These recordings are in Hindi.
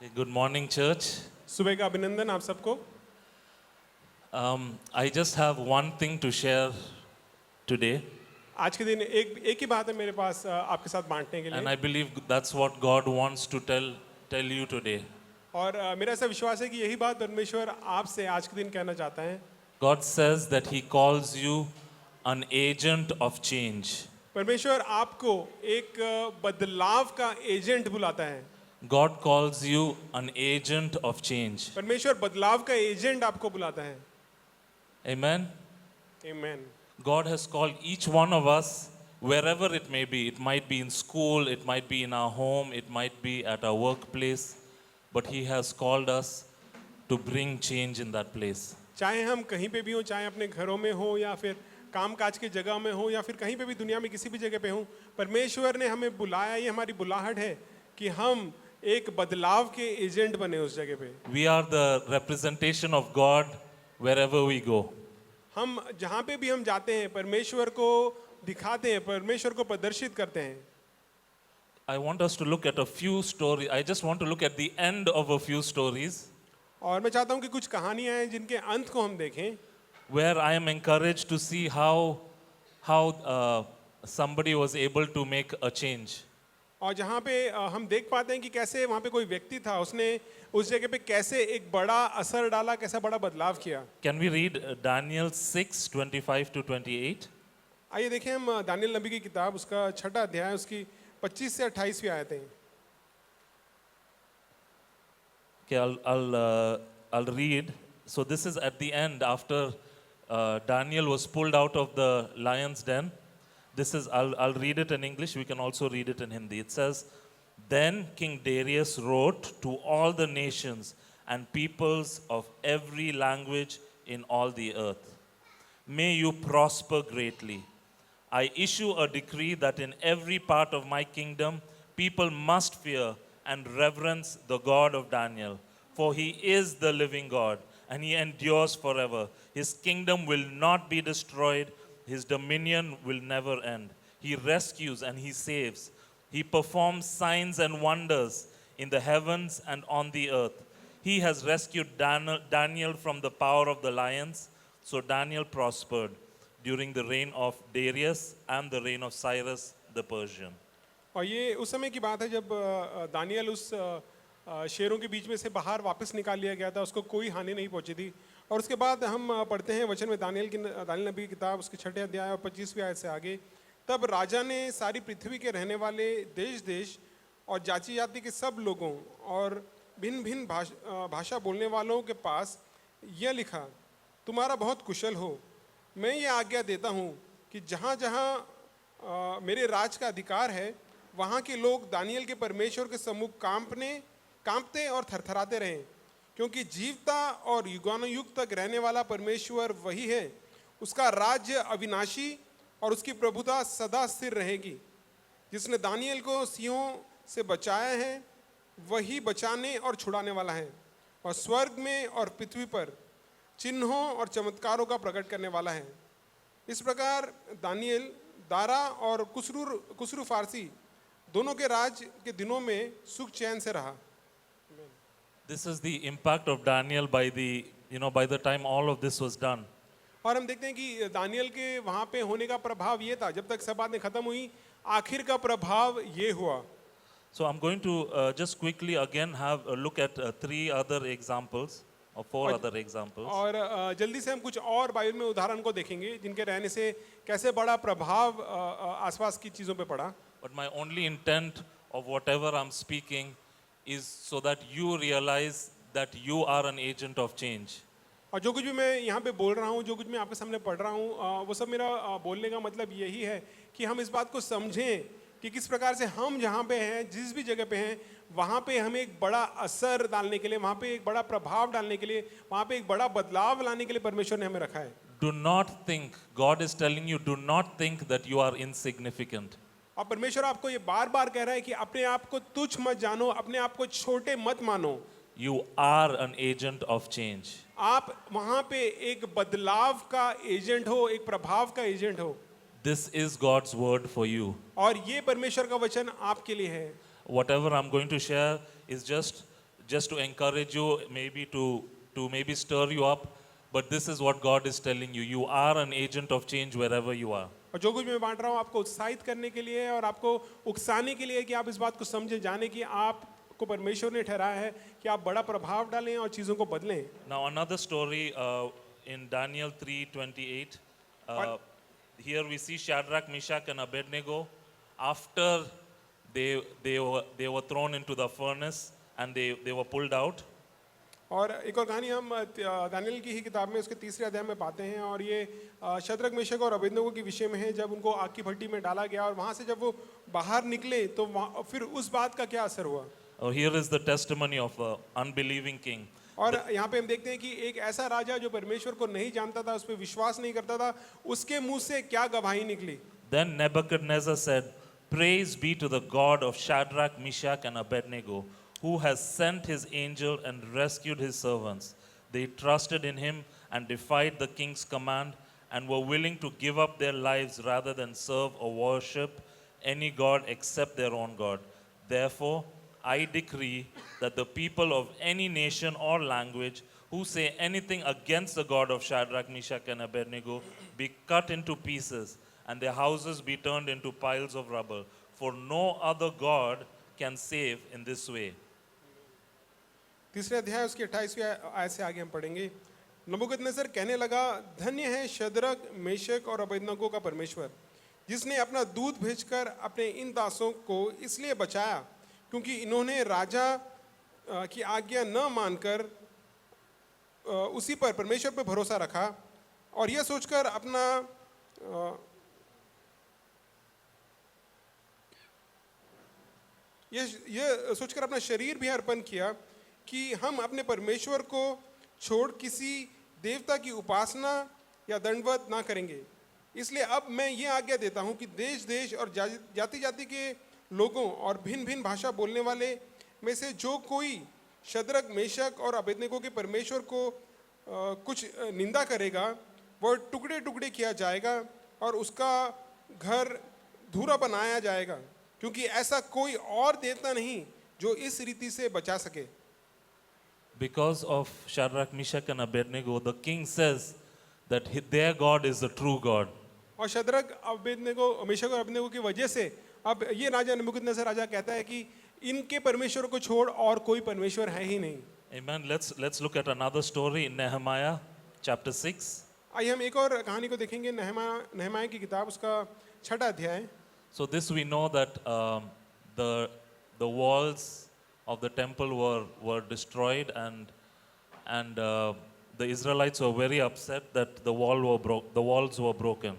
Good morning, church. सुबह का अभिनंदन आप सबको। I just have one thing to share today, आज के दिन एक ही बात है मेरे पास आपके साथ बांटने के and लिए। I believe that's what God wants to tell you today. और मेरा ऐसा विश्वास है कि यही बात परमेश्वर आपसे आज के दिन कहना चाहता है। God says that He calls you an agent of change. परमेश्वर आपको एक बदलाव का एजेंट बुलाता है। God calls you an agent of change. परमेश्वर बदलाव का एजेंट आपको बुलाता है। Amen. आमीन। God has called each one of us, wherever it may be. It might be in school, it might be in our home, it might be at our workplace, but He has called us to bring change in that place. चाहे हम कहीं पे भी हो, चाहे अपने घरों में हो या फिर काम काज की जगह में हो या फिर कहीं पे भी दुनिया में किसी भी जगह पे हो, परमेश्वर ने हमें बुलाया। ये हमारी बुलाहट है कि हम एक बदलाव के एजेंट बने उस जगह पे। We are the representation of God wherever we go. हम जहाँ पे भी हम जाते हैं परमेश्वर को दिखाते हैं, परमेश्वर को प्रदर्शित करते हैं। I want us to look at a few stories. I just want to look at the end of a few stories और मैं चाहता हूँ कि कुछ कहानियाँ हैं जिनके अंत को हम देखें, where I am encouraged to see how somebody was able to make a change. और जहाँ पे हम देख पाते हैं कि कैसे वहाँ पे कोई व्यक्ति था, उसने उस जगह पे कैसे एक बड़ा असर डाला, कैसा बड़ा बदलाव किया। Can we read Daniel 6:25 to 28? आइए देखें हम दानियल नबी की किताब, उसका 6 अध्याय, उसकी 25 से 28वीं आयतें। Okay, I'll read. So this is at the end after Daniel was pulled out of the lion's den. I'll read it in English. We can also read it in Hindi. It says, "Then King Darius wrote to all the nations and peoples of every language in all the earth. May you prosper greatly. I issue a decree that in every part of my kingdom people must fear and reverence the God of Daniel, for he is the living God and he endures forever. His kingdom will not be destroyed, his dominion will never end. He rescues and he saves. He performs signs and wonders in the heavens and on the earth. He has rescued Daniel from the power of the lions." So Daniel prospered during the reign of Darius and the reign of Cyrus the Persian. और ये उस समय की बात है जब दानियल उस शेरों के बीच में से बाहर वापस निकाल लिया गया था, उसको कोई हानि नहीं पहुंची थी। और उसके बाद हम पढ़ते हैं वचन में दानियल नबी की किताब, उसके 6 अध्याय और 25वीं आयत से आगे, तब राजा ने सारी पृथ्वी के रहने वाले देश देश और जाति जाति के सब लोगों और भिन्न भिन्न भाषा बोलने वालों के पास यह लिखा, तुम्हारा बहुत कुशल हो। मैं ये आज्ञा देता हूँ कि जहाँ जहाँ मेरे राज का अधिकार है, वहाँ के लोग दानियल के परमेश्वर के सम्मुख कांपते और थरथराते रहें, क्योंकि जीवता और युगानुयुग तक रहने वाला परमेश्वर वही है। उसका राज्य अविनाशी और उसकी प्रभुता सदा स्थिर रहेगी। जिसने दानियल को सिंहों से बचाया है, वही बचाने और छुड़ाने वाला है, और स्वर्ग में और पृथ्वी पर चिन्हों और चमत्कारों का प्रकट करने वाला है। इस प्रकार दानियल, दारा और कुसरू फारसी दोनों के राज के दिनों में सुख चैन से रहा। This is the impact of Daniel by the time all of this was done. और हम देखते हैं कि दानियल के वहाँ पे होने का प्रभाव ये था, जब तक सब बातें खत्म हुई, आखिर का प्रभाव ये हुआ। So I'm going to just quickly again have a look at 3 other examples or 4 other examples. और जल्दी से हम कुछ और बाइबल में उदाहरण को देखेंगे जिनके रहने से कैसे बड़ा प्रभाव आसपास की चीज़ों पे पड़ा। But my only intent of whatever I'm speaking is so that you realize that you are an agent of change. और जो कुछ भी मैं यहाँ पे बोल रहा हूँ, जो कुछ मैं आपके सामने पढ़ रहा हूँ, वो सब मेरा बोलने का मतलब यही है कि हम इस बात को समझें कि किस प्रकार से हम जहाँ पे हैं, जिस भी जगह पे हैं, वहाँ पे हमें एक बड़ा असर डालने के लिए, वहाँ पे एक बड़ा प्रभाव डालने के लिए, वहाँ पे एक बड़ा बदलाव लाने के लिए परमेश्वर ने हमें रखा है। Do not think, God is telling you, do not think that you are insignificant. और परमेश्वर आपको ये बार बार कह रहा है कि अपने आप को तुच्छ मत जानो, अपने आप को छोटे मत मानो। You are an agent of change. आप वहाँ पे एक बदलाव का एजेंट हो, एक प्रभाव का एजेंट हो। This is God's word for you. और ये परमेश्वर का वचन आपके लिए है। Whatever I'm going to share is just to encourage you, maybe to maybe stir you up. But this is what God is telling you. You are an agent of change wherever you are. और जो कुछ मैं बांट रहा हूँ आपको उत्साहित करने के लिए और आपको उकसाने के लिए कि आप इस बात को समझे, जाने कि आपको परमेश्वर ने ठहराया है कि आप बड़ा प्रभाव डालें और चीज़ों को बदलें। Now another story in Daniel 3:28. Here we see Shadrach, Meshach, and Abednego after they were thrown into the furnace and they were pulled out. और एक और कहानी हम दानियल की ही किताब में उसके तीसरे अध्याय में पाते हैं और ये शद्रक, मेशक और अबेदनगो के विषय में है, जब उनको आग की भट्टी में डाला गया और वहाँ से जब वो बाहर निकले तो फिर उस बात का क्या असर हुआ। Here is the testimony of an unbelieving king. और यहाँ पे हम देखते हैं कि एक ऐसा राजा जो परमेश्वर को नहीं जानता था, उस पर विश्वास नहीं करता था, उसके मुंह से क्या गवाही निकली। Then Nebuchadnezzar said, "Praise be to the God of Shadrach, Meshach, and Abednego, who has sent his angel and rescued his servants. They trusted in him and defied the king's command and were willing to give up their lives rather than serve or worship any god except their own God. Therefore, I decree that the people of any nation or language who say anything against the God of Shadrach, Meshach, and Abednego be cut into pieces and their houses be turned into piles of rubble. For no other God can save in this way." तीसरे अध्याय उसके 28वें आयत से आगे हम पढ़ेंगे। नबूकदनेस्सर कहने लगा, धन्य है शद्रक, मेशक और अबेदनगो का परमेश्वर, जिसने अपना दूत भेजकर अपने इन दासों को इसलिए बचाया क्योंकि इन्होंने राजा की आज्ञा न मानकर उसी पर, परमेश्वर पर भरोसा रखा और यह सोचकर अपना शरीर भी अर्पण किया कि हम अपने परमेश्वर को छोड़ किसी देवता की उपासना या दंडवत ना करेंगे। इसलिए अब मैं ये आज्ञा देता हूँ कि देश देश और जाति जाति के लोगों और भिन्न भिन्न भाषा बोलने वाले में से जो कोई शद्रक, मेशक और अबेदनगो के परमेश्वर को कुछ निंदा करेगा, वह टुकड़े टुकड़े किया जाएगा और उसका घर धूरा बनाया जाएगा, क्योंकि ऐसा कोई और देवता नहीं जो इस रीति से बचा सके। Because of Shadrach, Meshach, and Abednego, the king says that their God is the true God. और शद्रक, अबेदनगो, मेशक और अबेदनगो की वजह से अब ये राजा नबूकदनेस्सर राजा कहता है कि इनके परमेश्वर को छोड़ और कोई परमेश्वर है ही नहीं। Amen. Let's look at another story in Nehemiah chapter 6. आइए हम एक और कहानी को देखेंगे, नहमाया की किताब उसका 6वां अध्याय। So this we know that the walls of the temple were destroyed and the Israelites were very upset that the walls were broken.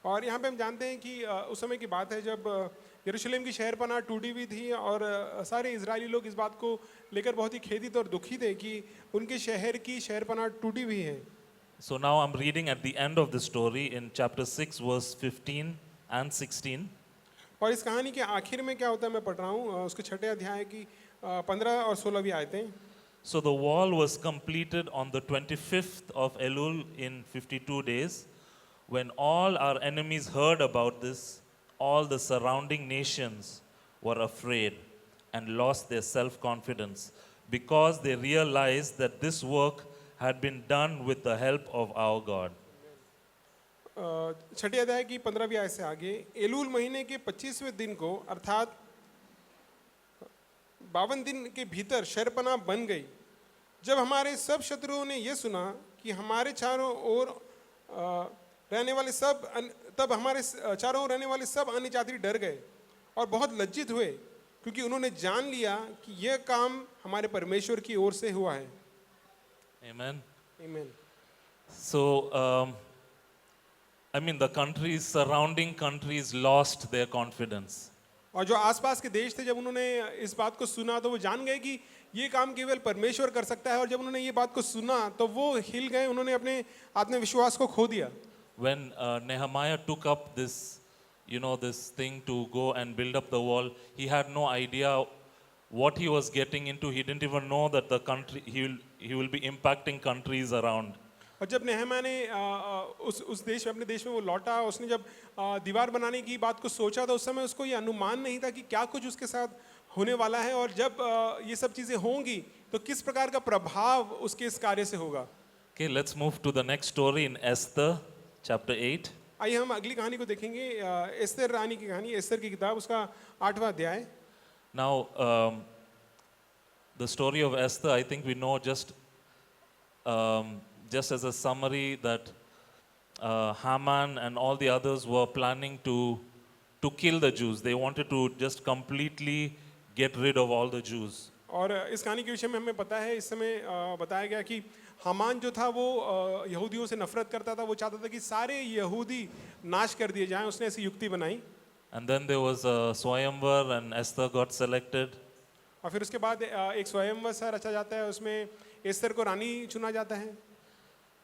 और यहाँ पे हम जानते हैं कि उस समय की बात है जब यरूशलेम की शहरपनाह टूटी हुई थी और सारे इजरायली लोग इस बात को लेकर बहुत ही खेदित और दुखी थे कि उनके शहर की शहरपनाह टूटी हुई है। So now I'm reading at the end of the story in chapter 6 verse 15 and 16. और इस कहानी के आखिर में क्या होता है मैं पढ़ रहा हूँ उसके 6वें अध्याय की 15 और 16वीं आयतें। So the wall was completed on the 25th of Elul in 52 days. When all our enemies heard about this, all the surrounding nations were afraid and lost their self-confidence because they realized that this work had been done with the help of our God. 6वें अध्याय की 15वीं आयत से आगे, एलूल महीने के 25वें दिन को अर्थात 52 दिन के भीतर शहरपनाह बन गई। जब हमारे सब शत्रुओं ने यह सुना कि हमारे चारों ओर रहने वाले सब अन्य जाति डर गए और बहुत लज्जित हुए, क्योंकि उन्होंने जान लिया कि यह काम हमारे परमेश्वर की ओर से हुआ है। Amen. Amen. So, the surrounding countries lost their confidence. और जो आसपास के देश थे जब उन्होंने इस बात को सुना तो वो जान गए कि ये काम केवल परमेश्वर कर सकता है, और जब उन्होंने ये बात को सुना तो वो हिल गए, उन्होंने अपने आत्मविश्वास को खो दिया। When Nehemiah took up this thing to go and build up the wall, he had no idea what he was getting into. He didn't even know that the country he will be impacting countries around. और जब नेहमिया ने उस देश में, अपने देश में वो लौटा, उसने जब दीवार बनाने की बात को सोचा तो उस समय उसको ये अनुमान नहीं था कि क्या कुछ उसके साथ होने वाला है और जब ये सब चीजें होंगी तो किस प्रकार का प्रभाव उसके इस कार्य से होगा। Okay, let's move to the next story in Esther, chapter 8. आइए हम अगली कहानी को देखेंगे, एस्तर रानी की कहानी, एस्तर की किताब, उसका 8वां अध्याय। Now, the story of Esther, I think we know just as a summary that Haman and all the others were planning to kill the Jews. They wanted to just completely get rid of all the Jews. और इस कहानी के विषय में हमें पता है, इस समय बताया गया कि हामान जो था वो यहूदियों से नफरत करता था, वो चाहता था कि सारे यहूदी नाश कर दिए जाएं। उसने ऐसी युक्ति बनाई And then there was a Swayamvar and Esther got selected. और फिर उसके बाद एक स्वयंवर सा रचा जाता है, उसमें एस्तर को रानी चुना जाता है।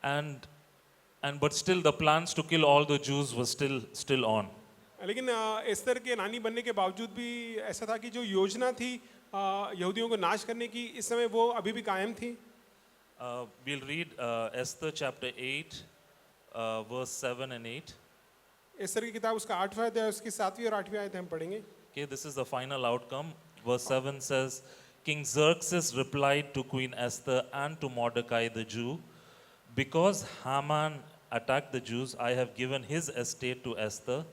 And but still the plans to kill all the Jews was still on. लेकिन एस्तर के रानी बनने के बावजूद भी ऐसा था कि जो योजना थी यहूदियों को नाश करने की, इस समय वो अभी भी कायम थी। We'll read Esther chapter 8, verse 7 and 8. Esther की किताब उसका 8वां अध्याय, उसकी 7वीं और 8वीं आयत हम पढ़ेंगे। Okay, this is the final outcome. Verse 7 says, King Xerxes replied to Queen Esther and to Mordecai the Jew, because Haman attacked the Jews, I have given his estate to Esther,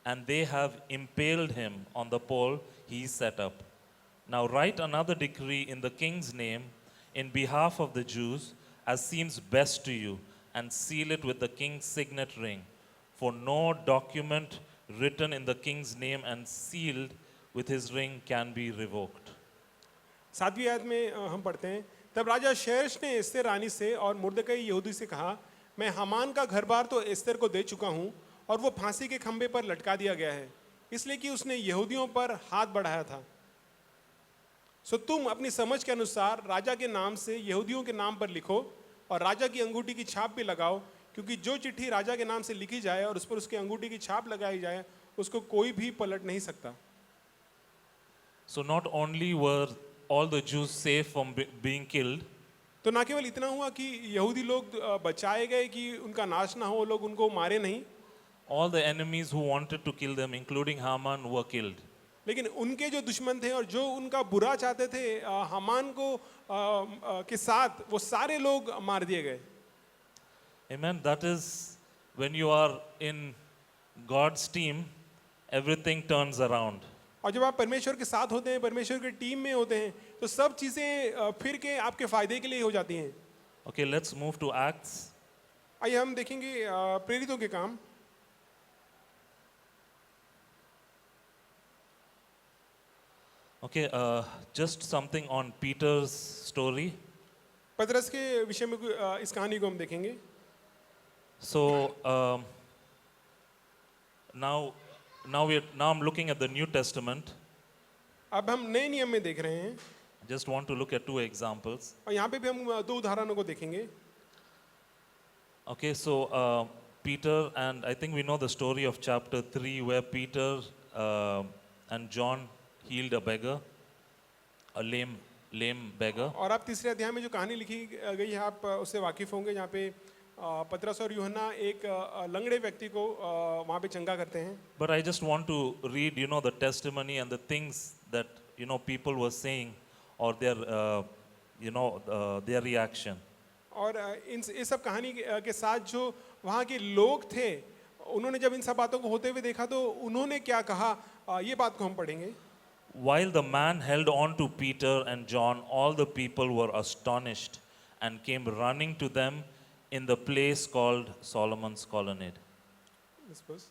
and they have impaled him on the pole he set up. Now write another decree in the king's name in behalf of the Jews, as seems best to you, and seal it with the king's signet ring. For no document written in the king's name and sealed with his ring can be revoked. 7वीं आयत में हम पढ़ते हैं, तब राजा शेरश ने एस्तर रानी से और मुर्दकई यहूदी से कहा, मैं हामान का घर बार तो एस्तर को दे चुका हूँ और वो फांसी के खंबे पर लटका दिया गया है, इसलिए कि उसने यहूदियों पर हाथ बढ़ाया था। सो तुम अपनी समझ के अनुसार राजा के नाम से यहूदियों के नाम पर लिखो और राजा की अंगूठी की छाप भी लगाओ, क्योंकि जो चिट्ठी राजा के नाम से लिखी जाए और उस पर उसकी अंगूठी की छाप लगाई जाए, उसको कोई भी पलट नहीं सकता। So not only were all the Jews safe from being killed, तो ना केवल इतना हुआ कि यहूदी लोग बचाए गए कि उनका नाश ना हो, लोग उनको मारे नहीं, all the enemies who wanted to kill them, including Haman, were killed. लेकिन उनके जो दुश्मन थे और जो उनका बुरा चाहते थे हामान को के साथ, वो सारे लोग मार दिए गए। Amen. That is when you are in God's team, everything turns around. और जब आप परमेश्वर के साथ होते हैं, परमेश्वर के टीम में होते हैं, तो सब चीजें फिर के आपके फायदे के लिए हो जाती हैं। Okay, let's move to Acts. आइए हम देखेंगे प्रेरितों के काम। Okay, just something on Peter's story. पतरस के विषय में इस कहानी को हम देखेंगे। So now I'm looking at the New Testament. अब हम नए नियम में देख रहे हैं Just want to look at two examples. और यहाँ पे भी हम 2 उदाहरणों को देखेंगे। Okay, so Peter, and I think we know the story of chapter 3 where Peter and John healed a beggar, a lame beggar. और आप तीसरे अध्याय में जो कहानी लिखी गई है, आप उससे वाकिफ होंगे, जहाँ पे पतरस और यूहन्ना एक लंगड़े व्यक्ति को वहाँ पे चंगा करते हैं। But I just want to read, the testimony and the things that, people were saying or their, their reaction. और इन सब कहानी के साथ जो वहाँ के लोग थे, उन्होंने जब इन सब बातों को होते हुए देखा तो उन्होंने क्या कहा, ये बात को हम पढ़ेंगे। While the man held on to Peter and John, all the people were astonished and came running to them in the place called Solomon's Colonnade. Verse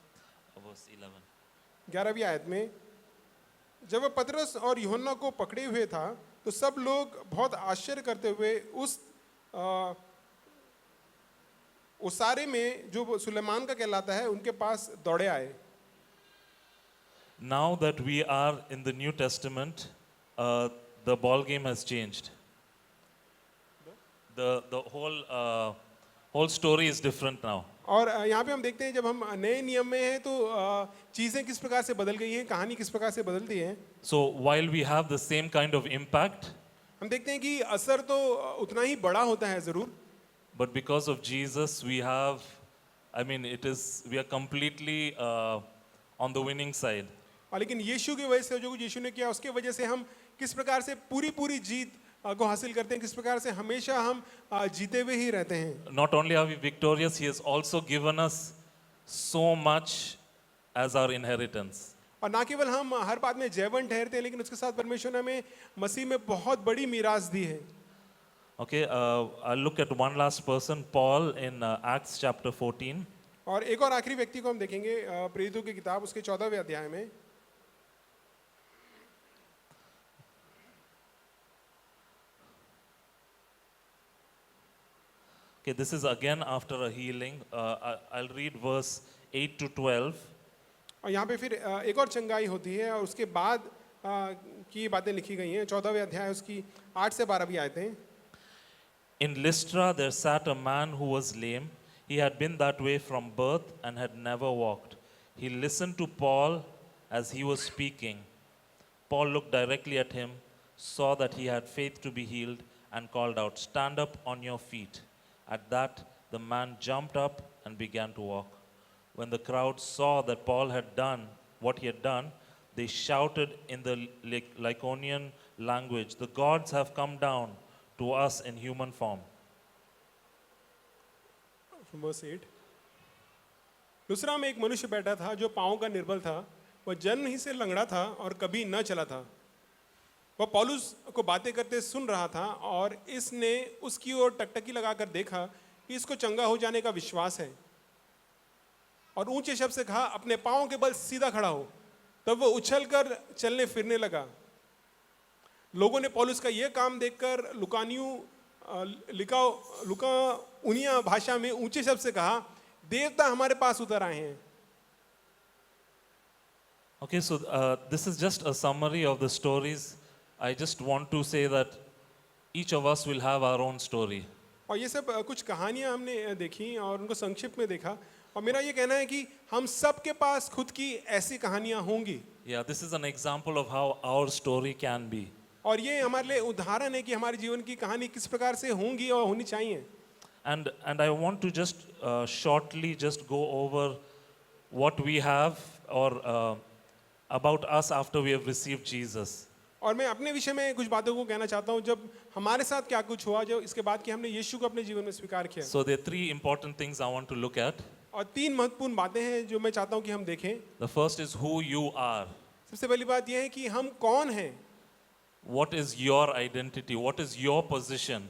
11. 11वीं आयत में, जब वह पतरस और यूहन्ना को पकड़े हुए था तो सब लोग बहुत आश्चर्य करते हुए उस उसारे में जो सुलेमान का कहलाता है उनके पास दौड़े आए। Now that we are in the New Testament, the ball game has changed. The whole story is different now. और यहाँ पे हम देखते हैं जब हम नए नियम में हैं तो चीज़ें किस प्रकार से बदल गई हैं, कहानी किस प्रकार से बदलती है। So while we have the same kind of impact, हम देखते हैं कि असर तो उतना ही बड़ा होता है ज़रूर, but because of Jesus we are completely on the winning side. और लेकिन यीशु की वजह से जो कुछ यीशु ने किया उसके वजह से हम किस प्रकार से पूरी पूरी जीत को हासिल करते हैं, किस प्रकार से हमेशा हम जीते हुए ही रहते हैं। Not only are we victorious, He has also given us so much as our inheritance. और ना केवल हम हर बात में जयवंत ठहरते हैं, लेकिन उसके साथ परमेश्वर ने हमें मसीह में बहुत बड़ी मीरास दी है। Okay, I'll look at one last person, Paul, in Acts chapter 14. और एक और आखिरी व्यक्ति को हम देखेंगे प्रेरितों की किताब उसके 14वें अध्याय में। Okay, this is again after a healing. I'll read verse 8 to 12. और यहाँ पे फिर एक और चंगाई होती है और उसके बाद की बातें लिखी गई हैं। 14वें अध्याय उसकी 8 से 12 भी आयतें। In Lystra there sat a man who was lame. He had been that way from birth and had never walked. He listened to Paul as he was speaking. Paul looked directly at him, saw that he had faith to be healed, and called out, "Stand up on your feet." At that, the man jumped up and began to walk. When the crowd saw that Paul had done what he had done, they shouted in the Lycaonian language, "The gods have come down to us in human form." From verse 8. लुस्रा में एक मनुष्य बैठा था जो पांव का निर्बल था। वह जन्म ही से लंगड़ा था और कभी न चला था। वह पौलुस को बातें करते सुन रहा था और इसने उसकी ओर टकटकी लगाकर देखा कि इसको चंगा हो जाने का विश्वास है, और ऊंचे शब्द से कहा, "अपने पांव के बल सीधा खड़ा हो।" तब वह उछलकर चलने फिरने लगा। लोगों ने पौलुस का यह काम देखकर लुकाउनिया भाषा में ऊंचे शब्द से कहा, "देवता हमारे पास उतर आए हैं।" Okay, so this is just a summary of the stories. I just want to say that each of us will have our own story. और ये सब कुछ कहानियां हमने देखी और उनको संक्षिप्त में देखा, और मेरा ये कहना है कि हम सब के पास खुद की ऐसी कहानियां होंगी। Yeah, this is an example of how our story can be. और ये हमारे लिए उदाहरण है कि हमारे जीवन की कहानी किस प्रकार से होंगी और होनी चाहिए। And I want to just shortly just go over what we have or about us after we have received Jesus. और मैं अपने विषय में कुछ बातों को कहना चाहता हूँ, जब हमारे साथ क्या कुछ हुआ, जो इसके बाद कि हमने यीशु को अपने जीवन में स्वीकार किया। So there are three important things I want to look at. और 3 महत्वपूर्ण बातें हैं जो मैं चाहता हूँ कि हम देखें। The first is who you are. सबसे पहली बात यह है कि हम कौन हैं। What is your identity? What is your position?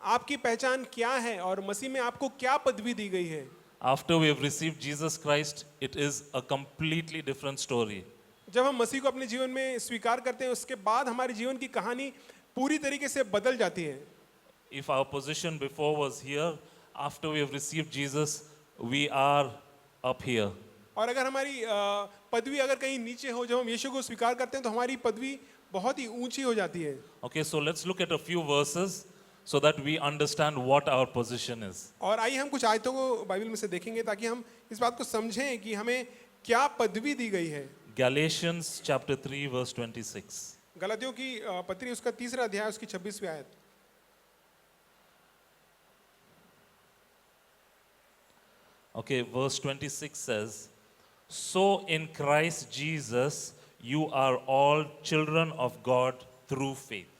आपकी पहचान क्या है और मसीह में आपको क्या पदवी दी गई है। After we have received Jesus Christ, it is a completely different story. जब हम मसीह को अपने जीवन में स्वीकार करते हैं, उसके बाद हमारे जीवन की कहानी पूरी तरीके से बदल जाती है। If our position before was here, after we have received Jesus, we are up here. और अगर हमारी पदवी अगर कहीं नीचे हो, जब हम यीशु को स्वीकार करते हैं तो हमारी पदवी बहुत ही ऊंची हो जाती है। Okay, so let's look at a few verses so that we understand what our position is. और आइए हम कुछ आयतों को बाइबल में से देखेंगे ताकि हम इस बात को समझें कि हमें क्या पदवी दी गई है। Galatians chapter 3 verse 26. गलातियों की पत्री उसका 3रा अध्याय उसकी 26वीं आयत। Okay, verse 26 says, "So in Christ Jesus you are all children of God through faith."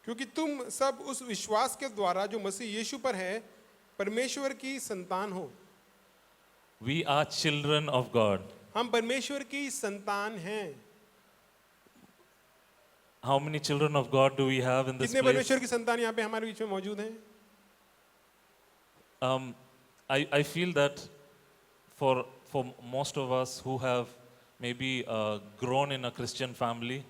क्योंकि तुम सब उस विश्वास के द्वारा जो मसीह यीशु पर है परमेश्वर की संतान हो। We are children of God. हम परमेश्वर की संतान हैं। How many children of God do we have in this कितने place? परमेश्वर की संतान यहाँ पे हमारे बीच में मौजूद हैं? I feel that for most of us who have maybe grown in a Christian family,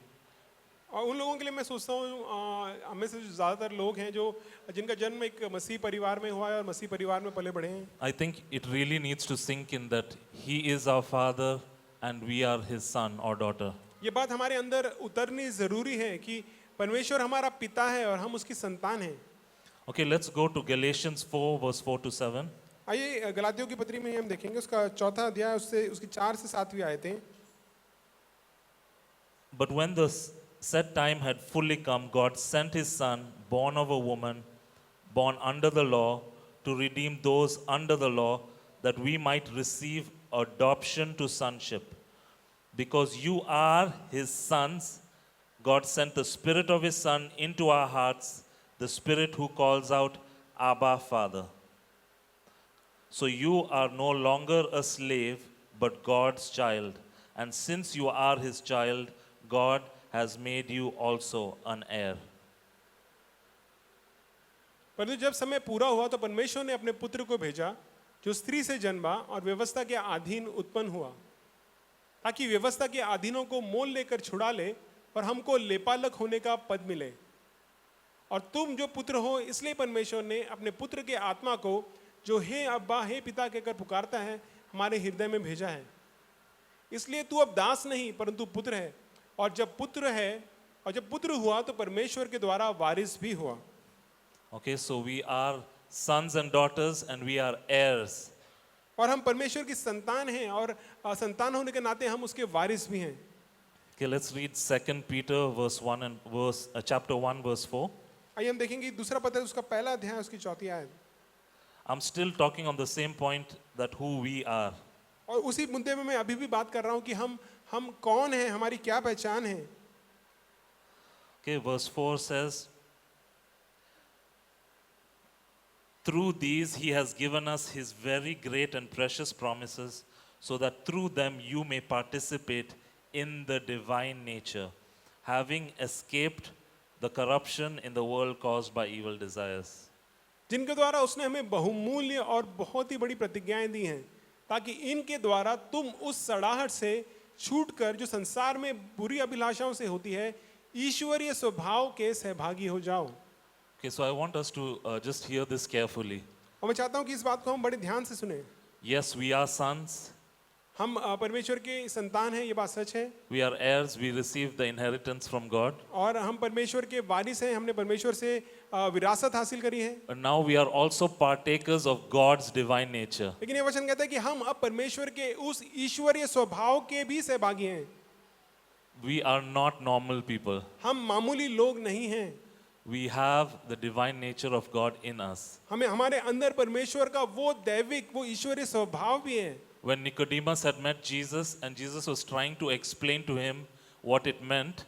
और उन लोगों के लिए मैं सोचता हूँ हमें से जो ज़्यादातर लोग हैं जो जिनका जन्म एक मसीह परिवार में हुआ है और मसीह परिवार में पले बढ़े हैं, I think it really needs to sink in that He is our Father and we are His son or daughter. ये बात हमारे अंदर उतरनी ज़रूरी है कि परमेश्वर हमारा पिता है और हम उसकी संतान हैं। Okay, let's go to Galatians 4 verse 4 to 7. आइए गलातियों की पत्री में हम देखेंगे उसका 4था अध्याय उससे उसकी 4 से 7वीं आयतें। But when the set time had fully come, God sent His Son, born of a woman, born under the law, to redeem those under the law, that we might receive adoption to sonship. Because you are his sons, God sent the Spirit of his Son into our hearts, the Spirit who calls out, Abba, Father. So you are no longer a slave, but God's child. And since you are his child, God has made you also an heir. परंतु जब समय पूरा हुआ तो परमेश्वर ने अपने पुत्र को भेजा जो स्त्री से जन्मा और व्यवस्था के अधीन उत्पन्न हुआ, ताकि व्यवस्था के अधीनों को मोल लेकर छुड़ा ले और हमको लेपालक होने का पद मिले। और तुम जो पुत्र हो, इसलिए परमेश्वर ने अपने पुत्र के आत्मा को जो हे अब्बा हे पिता कहकर पुकारता है हमारे हृदय में भेजा है। इसलिए तू अब दास नहीं परंतु पुत्र है, और जब पुत्र हुआ तो परमेश्वर के द्वारा वारिस भी हुआ। Okay, so we are sons and daughters and we are heirs. और हम परमेश्वर की संतान हैं और संतान होने के नाते हम उसके वारिस भी हैं। Okay, let's read 2 Peter chapter 1 verse 4. आइए हम देखेंगे दूसरा पत्र उसका पहला अध्याय उसकी चौथी आयत। I'm still talking on the same point that who we are. और उसी मुद्दे में मैं अभी भी बात कर रहा हूं कि हम कौन हैं, हमारी क्या पहचान है। Okay, verse 4 says, through these he has given us his very great and precious promises, so that through them you may participate in the divine nature, having escaped the corruption in the world caused by evil desires. जिनके द्वारा उसने हमें बहुमूल्य और बहुत ही बड़ी प्रतिज्ञाएं दी हैं, ताकि इनके द्वारा तुम उस सड़ाहट से छूटकर जो संसार में बुरी अभिलाषाओं से होती है, ईश्वरीय स्वभाव के सहभागी हो जाओ। Okay, so I want us to just hear this carefully. और मैं चाहता हूं कि इस बात को हम बड़े ध्यान से सुने। Yes, we are sons. हम परमेश्वर के संतान हैं, ये बात सच है। We are heirs. We receive the inheritance from God. और हम परमेश्वर के वारिस हैं, हमने परमेश्वर से विरासत हासिल करी है। But now we are also partakers of God's divine nature. लेकिन ये वचन कहता है कि हम अब परमेश्वर के उस ईश्वरीय स्वभाव के भी सहभागी हैं। We are not normal people. हम मामूली लोग नहीं हैं। We have the divine nature of God in us. हमें हमारे अंदर परमेश्वर का वो दैविक वो ईश्वरीय स्वभाव भी है। When Nicodemus had met Jesus and Jesus was trying to explain to him what it meant,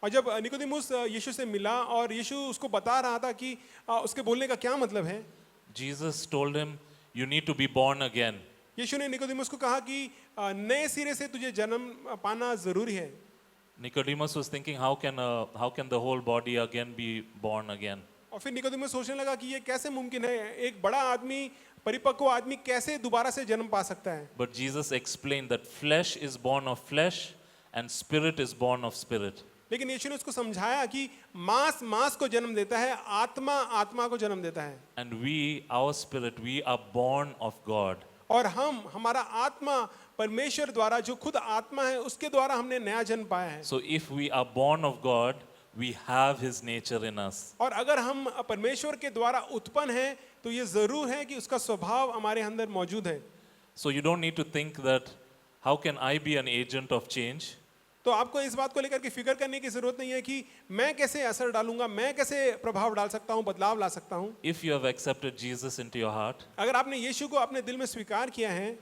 और जब निकोदेमुस यीशु से मिला और यीशु उसको बता रहा था कि उसके बोलने का क्या मतलब है, Jesus told him, you need to be born again. यीशु ने निकोदेमुस को कहा कि नए सिरे से तुझे जन्म पाना जरूरी है। Nicodemus was thinking, how can the whole body again be born again? और फिर निकोदेमुस सोचने लगा कि ये कैसे मुमकिन है, एक बड़ा आदमी परिपक्व आदमी कैसे दोबारा से जन्म पा सकता है। But Jesus explained that flesh is born of flesh and spirit is born of spirit. लेकिन यीशु ने उसको समझाया कि मांस मांस को जन्म देता है, आत्मा आत्मा को जन्म देता है। And we, our spirit, we are born of God. और हमारा आत्मा परमेश्वर द्वारा जो खुद आत्मा है उसके द्वारा हमने नया जन्म पाया है। So if we are born of God, we have his nature in us. और अगर हम परमेश्वर के द्वारा उत्पन्न हैं तो ये जरूर है कि उसका स्वभाव हमारे अंदर मौजूद है। So you don't need to think that how can I be an agent of change? तो आपको इस बात को लेकर के फिक्र करने की जरूरत नहीं है कि मैं कैसे असर डालूंगा, मैं कैसे प्रभाव डाल सकता हूँ, बदलाव ला सकता हूँ। If you have accepted Jesus into your heart, अगर आपने यीशु को अपने दिल में स्वीकार किया है,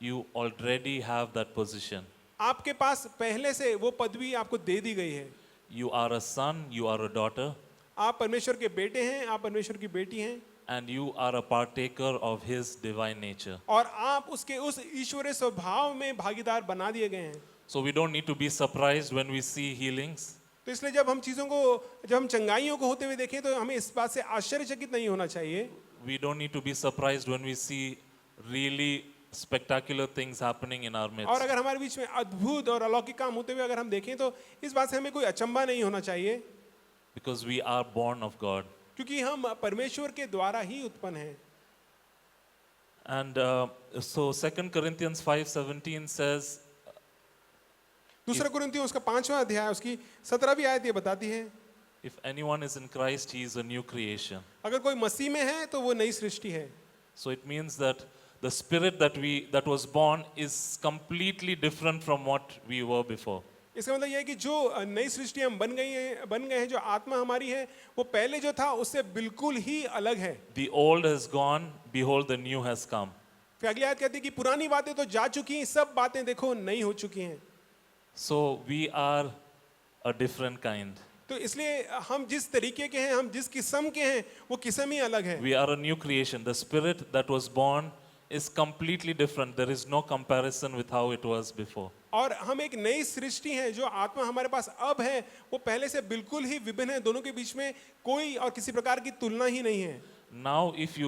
you already have that position. आपके पास पहले से वो पदवी आपको दे दी गई है। You are a son, you are a daughter, आप परमेश्वर के बेटे हैं, आप परमेश्वर की बेटी हैं, and you are a partaker of his divine nature. और आप उसके उस ईश्वरीय स्वभाव में भागीदार बना दिए गए हैं। So we don't need to be surprised when we see healings. तो इसलिए जब हम चंगाइयों को होते हुए देखें तो हमें इस बात से आश्चर्यचकित नहीं होना चाहिए। We don't need to be surprised when we see really spectacular things happening in our और midst. अगर हमारे बीच में अद्भुत और अलौकिक काम होते हुए अगर हम देखें तो इस बात से हमें कोई अचंभा नहीं होना चाहिए, Because we are born of God. क्योंकि हम परमेश्वर के द्वारा ही उत्पन्न हैं। And so 2 Corinthians 5:17 says, दूसरा कुरिन्थियों उसका 5वां अध्याय उसकी 17वीं आयत ये बताती है, if anyone is in Christ, he is a new creation. अगर कोई मसीह में है तो वो नई सृष्टि है। So it means that the spirit that was born is completely different from what we were before. इसका मतलब ये है कि जो नई सृष्टि हम बन गए हैं, जो आत्मा हमारी है वो पहले जो था उससे बिल्कुल ही अलग है। The old has gone, behold the new has come. फिर अगली आयत कहती है कि पुरानी बातें तो जा चुकी हैं, सब बातें देखो नई हो चुकी हैं। So we are a different kind. तो इसलिए हम जिस तरीके के हैं, हम जिस किस्म के हैं, वो किस्म ही अलग है। We are a new creation. The spirit that was born is completely different. There is no comparison with how it was before. और हम एक नई सृष्टि हैं। जो आत्मा हमारे पास अब है वो पहले से बिल्कुल ही विभिन्न है। दोनों के बीच में कोई और किसी प्रकार की तुलना ही नहीं है। Now, if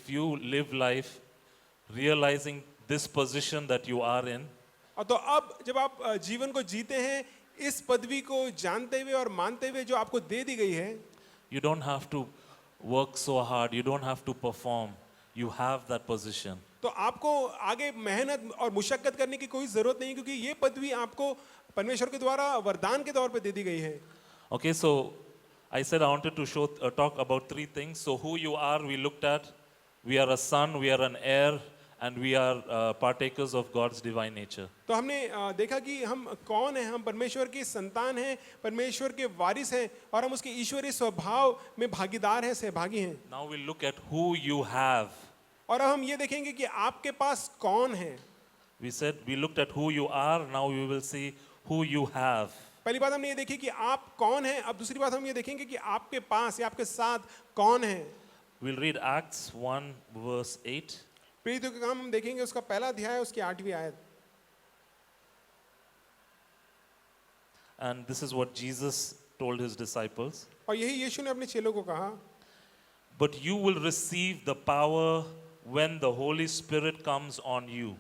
you live life realizing this position that you are in, और तो अब जब आप जीवन को जीते हैं इस पदवी को जानते हुए और मानते हुए जो आपको दे दी गई है, you don't have to work so hard. You don't have to perform. You have that position. तो आपको आगे मेहनत और मुशक्कत करने की कोई जरूरत नहीं, क्योंकि ये पदवी आपको परमेश्वर के द्वारा वरदान के तौर पे दे दी गई है। Okay, so I said I wanted to talk about three things. So who you are, we looked at. We are a son, we are an heir, and we are partakers of God's divine nature. तो हमने देखा कि हम कौन हैं। हम परमेश्वर की संतान हैं, परमेश्वर के वारिस हैं और हम उसके ईश्वरीय स्वभाव में भागीदार हैं, सहभागी हैं। Now we'll look at who you have. और अब हम ये देखेंगे कि आपके पास कौन है। We said we looked at who you are. Now we will see who you have. पहली बात हमने ये देखी कि आप कौन हैं। अब दूसरी बात हम ये देखेंगे कि आपके पास या आपके साथ कौन है। We'll read Acts 1 verse 8. प्रेरितों के काम हम देखेंगे उसका पहला अध्याय उसकी 8वीं आयत। And this is what Jesus told his disciples. और यही यीशु ने अपने चेलों को कहा, But you will receive the power when the Holy Spirit comes on you,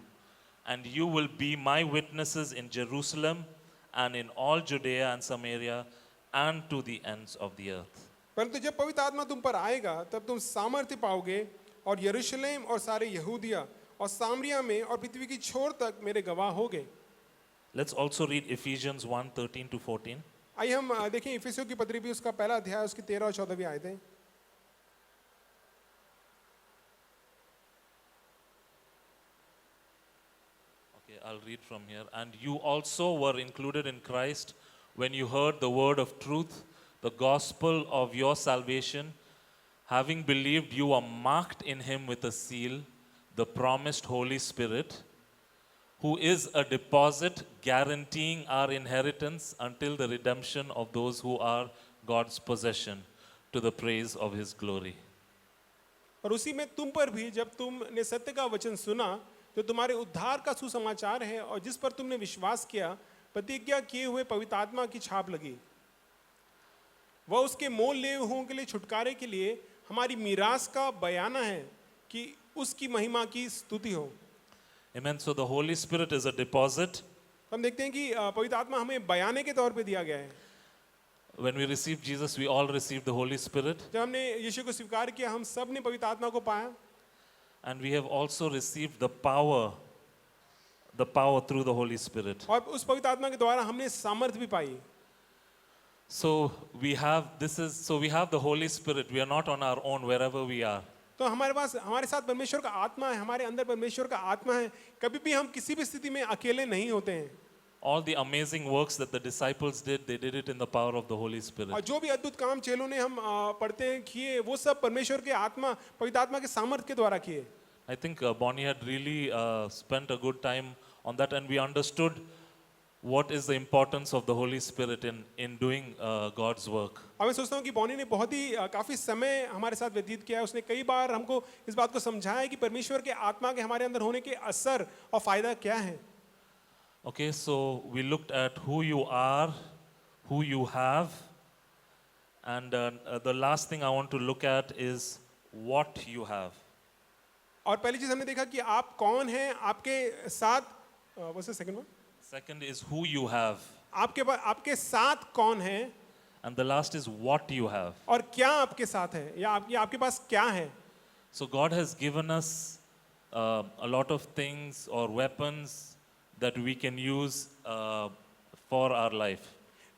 and you will be my witnesses in Jerusalem and in all Judea and Samaria and to the ends of the earth. परंतु जब पवित्र आत्मा तुम पर आएगा तब तुम सामर्थ्य पाओगे और यरूशलेम और सारे यहूदिया और सामरिया में और पृथ्वी की छोर तक मेरे गवाह होगे। Let's also read Ephesians 1:13 to 14. आइए हम देखें इफिसियों की पत्री भी उसका पहला अध्याय उसकी 13 और 14वीं आयतें। Okay, I'll read from here. And you also were included in Christ when you heard the word of truth, the gospel of your salvation. Having believed, you are marked in him with a seal, the promised Holy Spirit, who is a deposit guaranteeing our inheritance until the redemption of those who are God's possession, to the praise of his glory. और उसी में तुम पर भी जब तुमने सत्य का वचन सुना जो तुम्हारे उद्धार का सुसमाचार है और जिस पर तुमने विश्वास किया, प्रतिज्ञा किए हुए पवित्र आत्मा की छाप लगी। वह उसके मोल लिए हुओं के लिए छुटकारे के लिए हमारी मीरास का बयाना है कि उसकी महिमा की स्तुति हो। Amen. So the Holy Spirit is a deposit. हम देखते हैं कि पवित्र आत्मा हमें बयाने के तौर पे दिया गया है। When we receive Jesus, we all receive the Holy Spirit. जब हमने यीशु को स्वीकार किया हम सब ने पवित्र आत्मा को पाया। And we have also received the power through the Holy Spirit. और उस पवित्र आत्मा के द्वारा हमने सामर्थ भी पाई। So we have the Holy Spirit. We are not on our own wherever we are. तो हमारे साथ परमेश्वर का आत्मा है, हमारे अंदर परमेश्वर का आत्मा है। कभी भी हम किसी भी स्थिति में अकेले नहीं होते हैं। All the amazing works that the disciples did, they did it in the power of the Holy Spirit. और जो भी अद्भुत काम चेलों ने हम पढ़ते हैं किए, वो सब परमेश्वर के आत्मा पवित्र आत्मा के सामर्थ के द्वारा किए। I think Bonnie had really spent a good time on that, and we understood what is the importance of the Holy Spirit in doing God's work. और मैं सोचता हूँ कि बॉनी ने बहुत ही काफी समय हमारे साथ व्यतीत किया है। उसने कई बार हमको इस बात को समझाया कि परमेश्वर के आत्मा के हमारे अंदर होने के असर और फायदा क्या है। Okay, so we looked at who you are, who you have, and the last thing I want to look at is what you have. और पहली चीज हमने देखा कि आप कौन हैं, आपके साथ what's the second one? Second is who you have, आपके साथ कौन है and the last is what you have. और क्या आपके साथ है या आपके पास क्या है। So God has given us a lot of things or weapons that we can use for our life.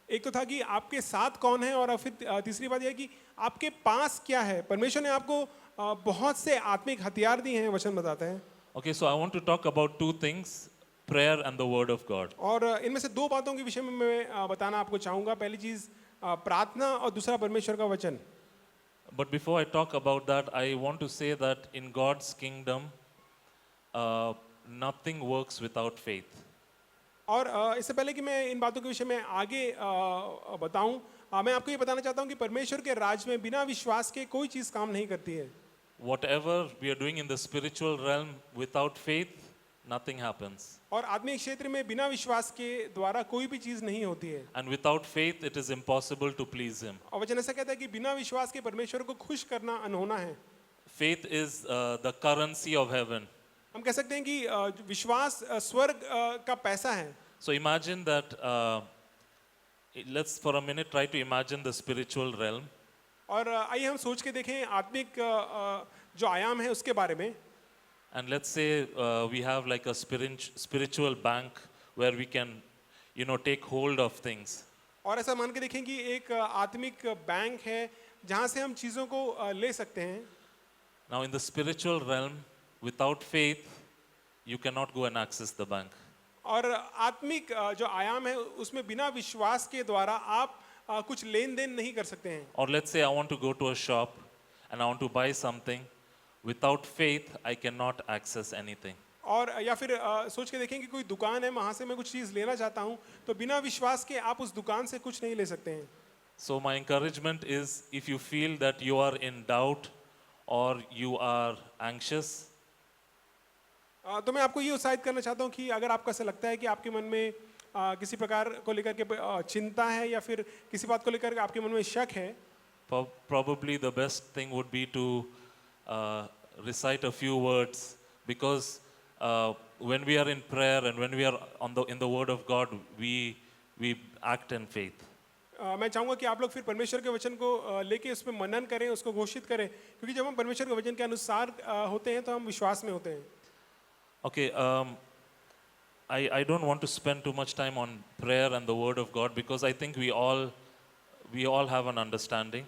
एक तो था कि आपके साथ कौन है और फिर तीसरी बात यह कि आपके पास क्या है। परमेश्वर ने आपको बहुत से आत्मिक हथियार दिए हैं, वचन बताते हैं। Okay, so I want to talk about two things, prayer and the word of God. और इनमें से दो बातों के विषय में मैं बताना आपको चाहूँगा। पहली चीज़ प्रार्थना और दूसरा परमेश्वर का वचन। But before I talk about that, I want to say that in God's kingdom, nothing works without faith. और इससे पहले कि मैं इन बातों के विषय में आगे बताऊं, मैं आपको ये बताना चाहता हूं कि परमेश्वर के राज में बिना विश्वास के कोई चीज काम नहीं करती है। Whatever we are doing in the spiritual realm without faith, nothing happens. और आत्मिक क्षेत्र में बिना विश्वास के द्वारा कोई भी चीज नहीं होती है। And without faith, it is impossible to please Him. और वचन ऐसा कहता है कि बिना विश्वास के परमेश्वर को खुश करना अनहोना है। Faith is the currency of heaven. हम कह सकते हैं कि विश्वास स्वर्ग का पैसा है। So imagine that, let's for a minute try to imagine the spiritual realm. और आइए हम सोच के देखें आत्मिक जो आयाम है उसके बारे में। And let's say we have like a spiritual bank where we can, take hold of things. और ऐसा मान के देखें कि एक आत्मिक बैंक है जहाँ से हम चीज़ों को ले सकते हैं। Now in the spiritual realm, without faith, you cannot go and access the bank. और आत्मिक जो आयाम है उसमें बिना विश्वास के द्वारा आप कुछ लेन देन नहीं कर सकते हैं। Or let's say I want to go to a shop and I want to buy something. Without faith, I cannot access anything. और या फिर सोच के देखें कि कोई दुकान है वहाँ से मैं कुछ चीज़ लेना चाहता हूँ, तो बिना विश्वास के आप उस दुकान से कुछ नहीं ले सकते हैं। So my encouragement is, if you feel that you are in doubt or you are anxious, तो मैं आपको ये उत्साहित करना चाहता हूँ कि अगर आपको ऐसा लगता है कि आपके मन में किसी प्रकार को लेकर के चिंता है या फिर किसी बात को लेकर के आपके मन में शक है, probably the best thing would be to recite a few words, because when we are in prayer and when we are in the Word of God, we act in faith. मैं चाहूँगा कि आप लोग फिर परमेश्वर के वचन को लेके उस पर मनन करें, उसको घोषित करें, क्योंकि जब हम परमेश्वर के वचन के अनुसार होते हैं तो हम विश्वास में होते हैं। Okay, I don't want to spend too much time on prayer and the Word of God, because I think we all have an understanding.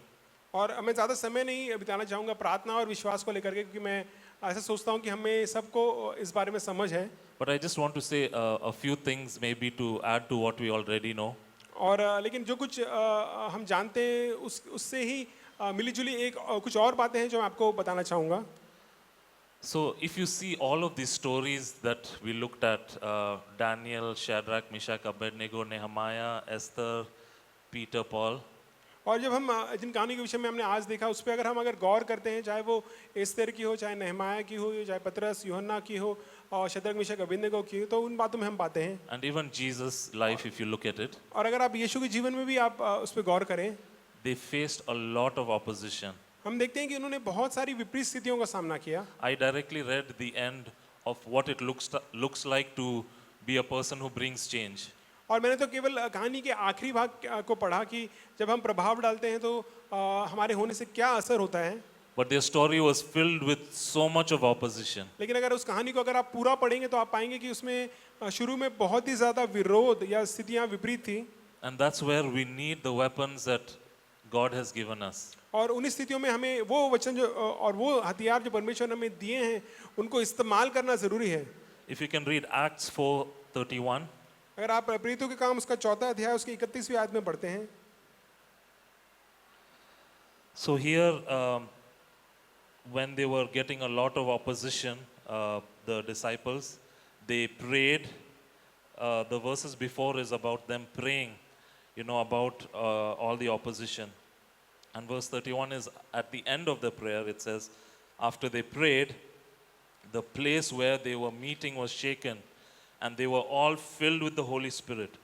और मैं ज़्यादा समय नहीं बिताना चाहूँगा प्रार्थना और विश्वास को लेकर के, क्योंकि मैं ऐसा सोचता हूँ कि हमें सबको इस बारे में समझ है। But I just want to say a few things maybe to add to what we already know. और लेकिन जो कुछ हम जानते हैं उससे ही मिलीजुली एक कुछ और बातें हैं जो मैं आपको बताना चाहूँगा। So if you see all of these stories that we looked at, Daniel, Shadrach, Meshach, Abednego, Nehemiah, Esther, Peter, Paul, और जब हम जिन कहानी के विषय में हमने आज देखा उस पर अगर गौर करते हैं, चाहे वो एस्तेर की हो, चाहे नेहमाया की हो, चाहे पतरस यूहन्ना की हो और शद्रक मेशक अबेदनेगो की हो, तो उन बातों में हम पाते हैं। and even Jesus' life, if you look at it, और अगर आप यीशु के जीवन में भी आप उस पर गौर करें, they faced a lot of opposition. हम देखते हैं कि उन्होंने बहुत सारी विपरीत स्थितियों का सामना किया। I directly read the end of what it looks like to be a person who brings change. और मैंने तो केवल कहानी के आखिरी भाग को पढ़ा कि जब हम प्रभाव डालते हैं तो हमारे होने से क्या असर होता है। But their story was filled with so much of opposition. लेकिन अगर उस कहानी को अगर आप पूरा पढ़ेंगे तो आप पाएंगे कि उसमें शुरू में बहुत ही ज़्यादा विरोध या स्थितियाँ विपरीत थी। And that's where we need the weapons that God has given us. और उन स्थितियों में हमें वो वचन जो और वो हथियार जो परमेश्वर ने हमें दिए हैं उनको इस्तेमाल करना ज़रूरी है। If you can read Acts 4:31. अगर आप प्रेरितों के काम उसका 4वां अध्याय उसकी 31वीं आयत में पढ़ते हैं। So here, when they were getting a lot of opposition, the disciples, they prayed. The verses before is about them praying, about all the opposition. And verse 31 is at the end of the prayer. It says, after they prayed, the place where they were meeting was shaken, and they were all filled with the Holy Spirit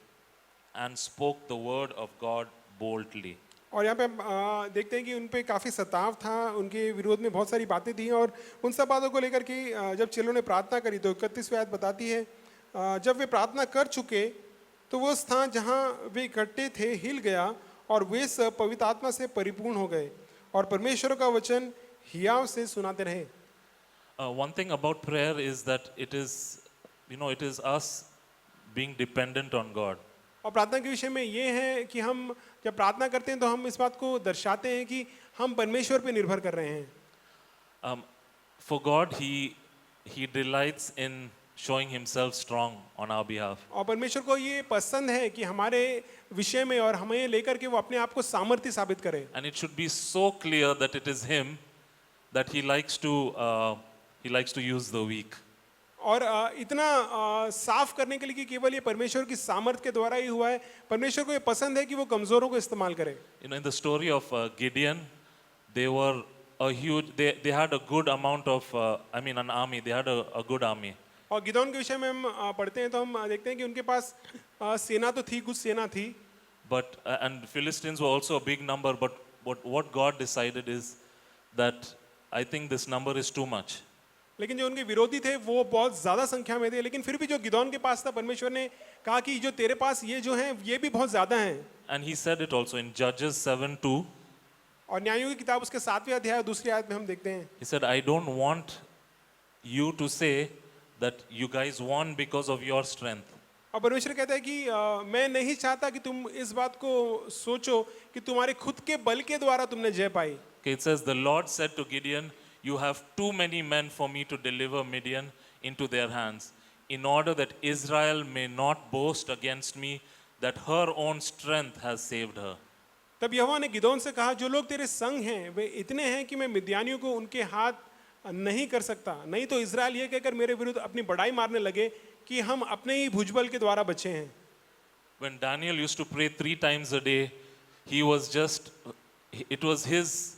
and spoke the word of God boldly. और यहाँ पे हम देखते हैं कि उन पे काफ़ी सताव था, उनके विरोध में बहुत सारी बातें थी और उन सब बातों को लेकर के जब चेलों ने प्रार्थना करी तो 31वीं आयत बताती है, जब वे प्रार्थना कर चुके तो वो स्थान जहाँ वे इकट्ठे थे हिल गया और वे सब पवित्र आत्मा से परिपूर्ण हो गए और परमेश्वर का वचन हियाव से सुनाते रहे। One thing about prayer is that it is us being dependent on God. और प्रार्थना के विषय में ये है कि हम जब प्रार्थना करते हैं तो हम इस बात को दर्शाते हैं कि हम परमेश्वर पे निर्भर कर रहे हैं। For God, He delights in showing Himself strong on our behalf. और परमेश्वर को ये पसंद है कि हमारे विषय में और हमें लेकर के वो अपने आप को सामर्थ्य साबित करे। And it should be so clear that it is Him that He likes to use the weak. और इतना साफ करने के लिए कि केवल ये परमेश्वर की सामर्थ के द्वारा ही हुआ है। परमेश्वर को ये पसंद है कि वो कमजोरों को इस्तेमाल करे। You know, in the story of Gideon, they were a huge, they had a good amount of, an army, they had a good army. और गिदोन के विषय में हम पढ़ते हैं तो हम देखते हैं कि उनके पास सेना तो थी, कुछ सेना थी। But, and Philistines were also a big number, but what God decided is that I think this number is too much. लेकिन जो उनके विरोधी थे वो बहुत ज्यादा संख्या में थे, लेकिन फिर भी जो गिदोन के पास था, परमेश्वर ने कहा कि जो तेरे पास ये जो हैं ये भी बहुत ज्यादा हैं। And he said it also in Judges 7:2. और न्यायों की किताब उसके 7वें अध्याय दूसरी आयत में हम देखते हैं, He said, I don't want you to say that you guys won because of your strength. और परमेश्वर कहता है कि मैं नहीं चाहता कि तुम इस बात को सोचो कि तुम्हारे खुद के बल के द्वारा तुमने जय पाई। Okay, it says, the Lord said to Gideon, you have too many men for me to deliver Midian into their hands, in order that Israel may not boast against me that her own strength has saved her. तब यहोवा ने गिदोन से कहा, जो लोग तेरे संग हैं वे इतने हैं कि मैं मिद्यानियों को उनके हाथ नहीं कर सकता, नहीं तो इजराइल ये कहकर मेरे विरुद्ध अपनी बड़ाई मारने लगे कि हम अपने ही भुजबल के द्वारा बचे हैं। When Daniel used to pray 3 times a day, he was just, it was his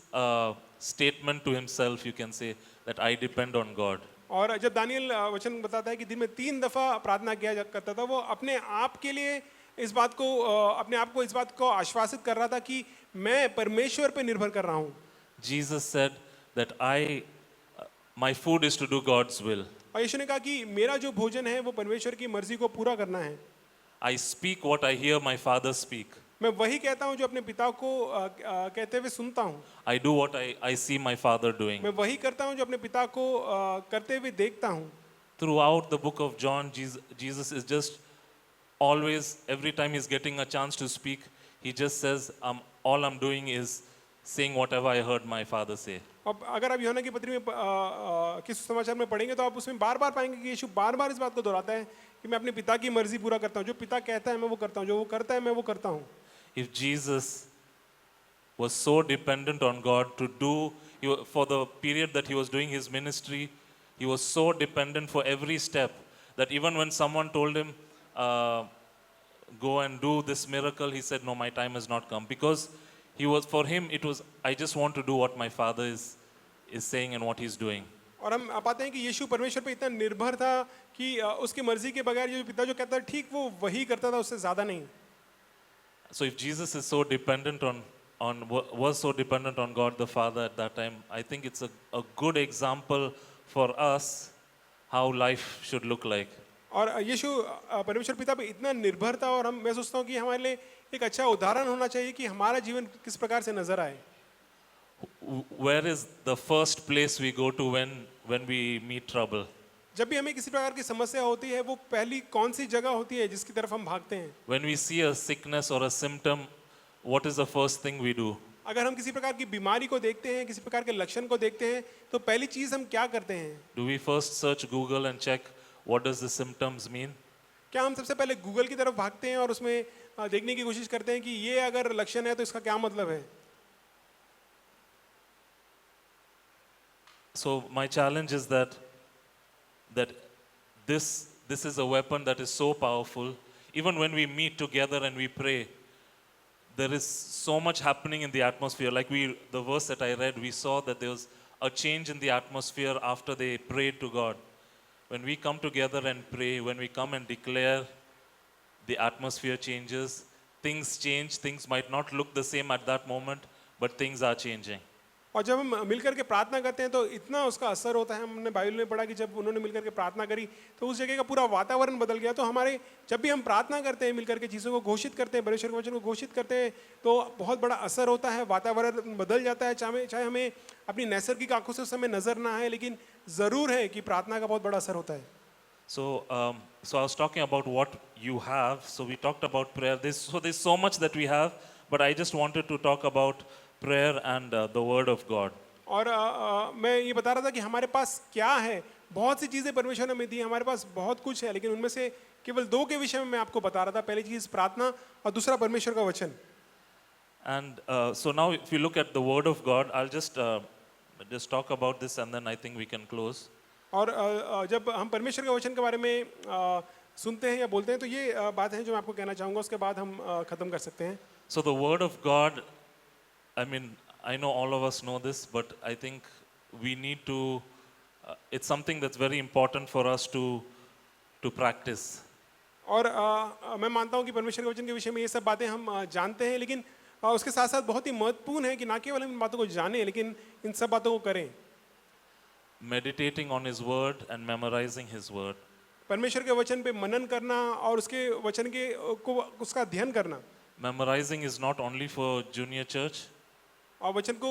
statement to himself, you can say, that I depend on God. और जब दानियल वचन बताता है कि दिन में 3 दफा प्रार्थना किया करता था, वो अपने आप के लिए इस बात को अपने आप को इस बात को आश्वासित कर रहा था कि मैं परमेश्वर पे निर्भर कर रहा हूँ। Jesus said that my food is to do God's will. और यीशु ने कहा कि मेरा जो भोजन है वो परमेश्वर की मर्जी को पूरा करना है। I speak what I hear my father speak. मैं वही कहता हूँ जो अपने पिता को कहते हुए सुनता हूँ। I do what I see my father doing. मैं वही करता हूँ जो अपने पिता को करते हुए देखता हूँ। Throughout the book of John, Jesus is just always, every time he's getting a chance to speak, he just says, all I'm doing is saying whatever I heard my father say. अब अगर आप यूहन्ना की पत्री में किस समाचार में पढ़ेंगे तो आप उसमें बार बार पाएंगे कि यीशु बार बार इस बात को दोहराता है कि मैं अपने पिता की मर्जी पूरा करता हूँ, जो पिता कहता है मैं वो करता हूँ, जो वो करता है मैं वो करता हूँ। If Jesus was so dependent on God to do, for the period that he was doing his ministry, he was so dependent for every step that even when someone told him, go and do this miracle, he said, no, my time has not come. Because for him, it was, I just want to do what my father is saying and what he's doing. और हम पाते हैं कि यीशु परमेश्वर पे इतना निर्भर था कि उसकी मर्जी के बगैर जो पिता जो कहता है ठीक वो वही करता था, उससे ज्यादा नहीं। So if Jesus is so dependent was so dependent on God the Father at that time, I think it's a good example for us how life should look like. और यीशु परमेश्वर पिता पे इतना निर्भर था, और मैं सोचता हूँ कि हमारे लिए एक अच्छा उदाहरण होना चाहिए कि हमारा जीवन किस प्रकार से नजर आए। Where is the first place we go to when we meet trouble? जब भी हमें किसी प्रकार की समस्या होती है, वो पहली कौन सी जगह होती है जिसकी तरफ हम भागते हैं? When we see a sickness or a symptom, what is the first thing we do? अगर हम किसी प्रकार की बीमारी को देखते हैं, किसी प्रकार के लक्षण को देखते हैं, तो पहली चीज हम क्या करते हैं? Do we first search Google and check what does the symptoms mean? क्या हम सबसे पहले गूगल की तरफ भागते हैं और उसमें देखने की कोशिश करते हैं कि ये अगर लक्षण है तो इसका क्या मतलब है? So my challenge is that this is a weapon that is so powerful. Even when we meet together and we pray, there is so much happening in the atmosphere. Like the verse that I read, we saw that there was a change in the atmosphere after they prayed to God. When we come together and pray, when we come and declare, the atmosphere changes, things change, things might not look the same at that moment, but things are changing. और जब हम मिलकर के प्रार्थना करते हैं तो इतना उसका असर होता है। हमने बाइबल में पढ़ा कि जब उन्होंने मिलकर के प्रार्थना करी तो उस जगह का पूरा वातावरण बदल गया। तो हमारे जब भी हम प्रार्थना करते हैं, मिलकर के चीज़ों को घोषित करते हैं, परमेश्वर के वचन को घोषित करते हैं, तो बहुत बड़ा असर होता है, वातावरण बदल जाता है। चाहे हमें अपनी नैसर्गिक आंखों से उस समय नजर ना आए, लेकिन ज़रूर है कि प्रार्थना का बहुत बड़ा असर होता है। So I was talking about what you have. So we talked about prayer. There's so much that we have, but I just wanted to talk about prayer and the word of God. और मैं ये बता रहा था कि हमारे पास क्या है, बहुत सी चीज़ें परमेश्वर ने हमें दी, हमारे पास बहुत कुछ है, लेकिन उनमें से केवल 2 के विषय में मैं आपको बता रहा था। पहली चीज़ प्रार्थना और दूसरा परमेश्वर का वचन। And so now if you look at the word of God, I'll just talk about this and then I think we can close. और जब हम परमेश्वर के वचन के बारे में सुनते हैं या बोलते हैं तो ये बात है जो मैं आपको कहना चाहूँगा, उसके बाद हम ख़त्म कर सकते हैं। So the word of God, I mean, I know all of us know this, but I think we need to, it's something that's very important for us to practice. और मैं मानता हूँ कि परमेश्वर के वचन के विषय में ये सब बातें हम जानते हैं, लेकिन उसके साथ साथ बहुत ही महत्वपूर्ण है कि ना केवल हम इन बातों को जानें लेकिन इन सब बातों को करें। Meditating on His word and memorizing His word. परमेश्वर के वचन पे मनन करना और उसके वचन के को उसका अध्ययन करना। Memorizing is not only for junior church, और वचन को